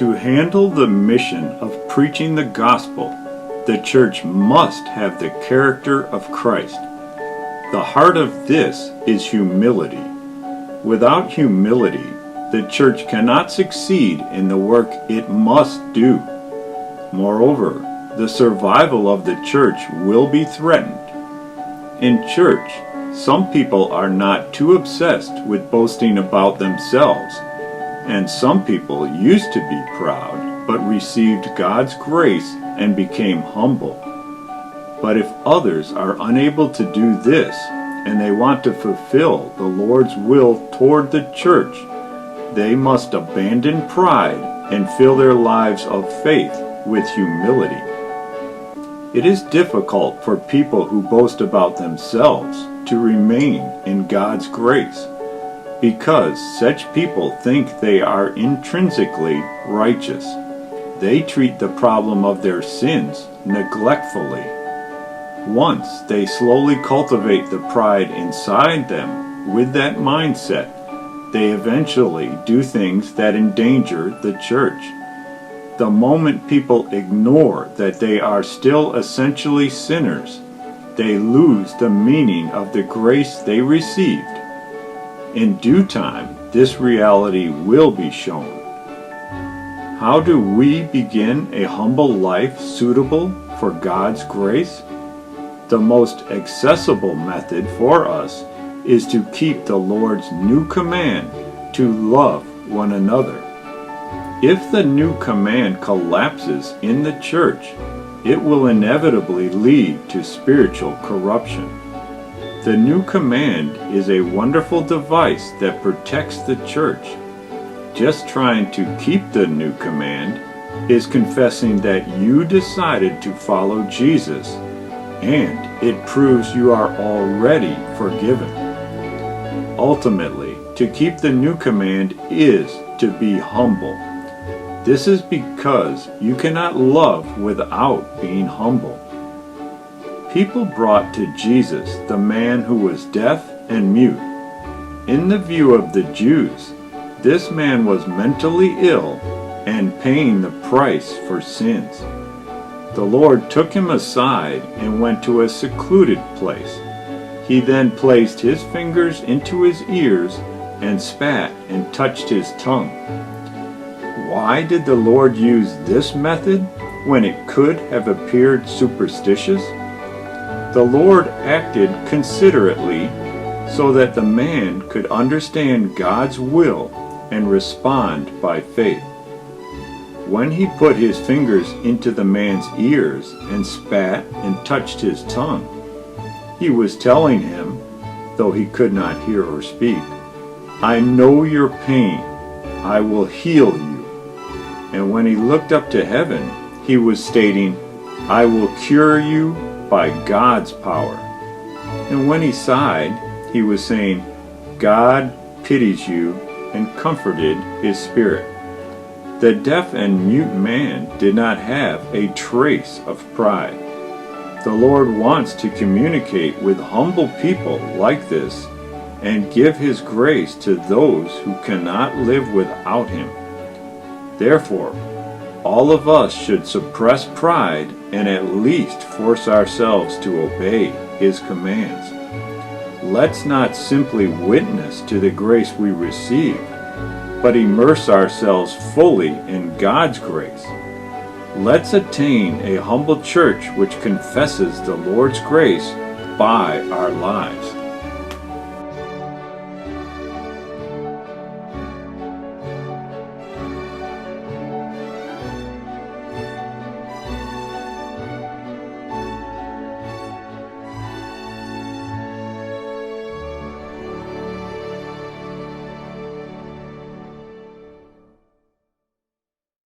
To handle the mission of preaching the gospel, the church must have the character of Christ. The heart of this is humility. Without humility, the church cannot succeed in the work it must do. Moreover, the survival of the church will be threatened. In church, some people are not too obsessed with boasting about themselves, and some people used to be proud, but received God's grace and became humble. But if others are unable to do this, and they want to fulfill the Lord's will toward the church, they must abandon pride and fill their lives of faith with humility. It is difficult for people who boast about themselves to remain in God's grace, because such people think they are intrinsically righteous. They treat the problem of their sins neglectfully. Once they slowly cultivate the pride inside them with that mindset, they eventually do things that endanger the church. The moment people ignore that they are still essentially sinners, they lose the meaning of the grace they received. In due time, this reality will be shown. How do we begin a humble life suitable for God's grace? The most accessible method for us is to keep the Lord's new command to love one another. If the new command collapses in the church, it will inevitably lead to spiritual corruption. The new command is a wonderful device that protects the church. Just trying to keep the new command is confessing that you decided to follow Jesus, and it proves you are already forgiven. Ultimately, to keep the new command is to be humble. This is because you cannot love without being humble. People brought to Jesus the man who was deaf and mute. In the view of the Jews, this man was mentally ill and paying the price for sins. The Lord took him aside and went to a secluded place. He then placed his fingers into his ears and spat and touched his tongue. Why did the Lord use this method when it could have appeared superstitious? The Lord acted considerately so that the man could understand God's will and respond by faith. When he put his fingers into the man's ears and spat and touched his tongue, he was telling him, though he could not hear or speak, "I know your pain. I will heal you." And when he looked up to heaven, he was stating, "I will cure you by God's power." And when he sighed, he was saying, "God pities you," and comforted his spirit. The deaf and mute man did not have a trace of pride. The Lord wants to communicate with humble people like this and give his grace to those who cannot live without him. Therefore, all of us should suppress pride and at least force ourselves to obey his commands. Let's not simply witness to the grace we receive, but immerse ourselves fully in God's grace. Let's attain a humble church which confesses the Lord's grace by our lives.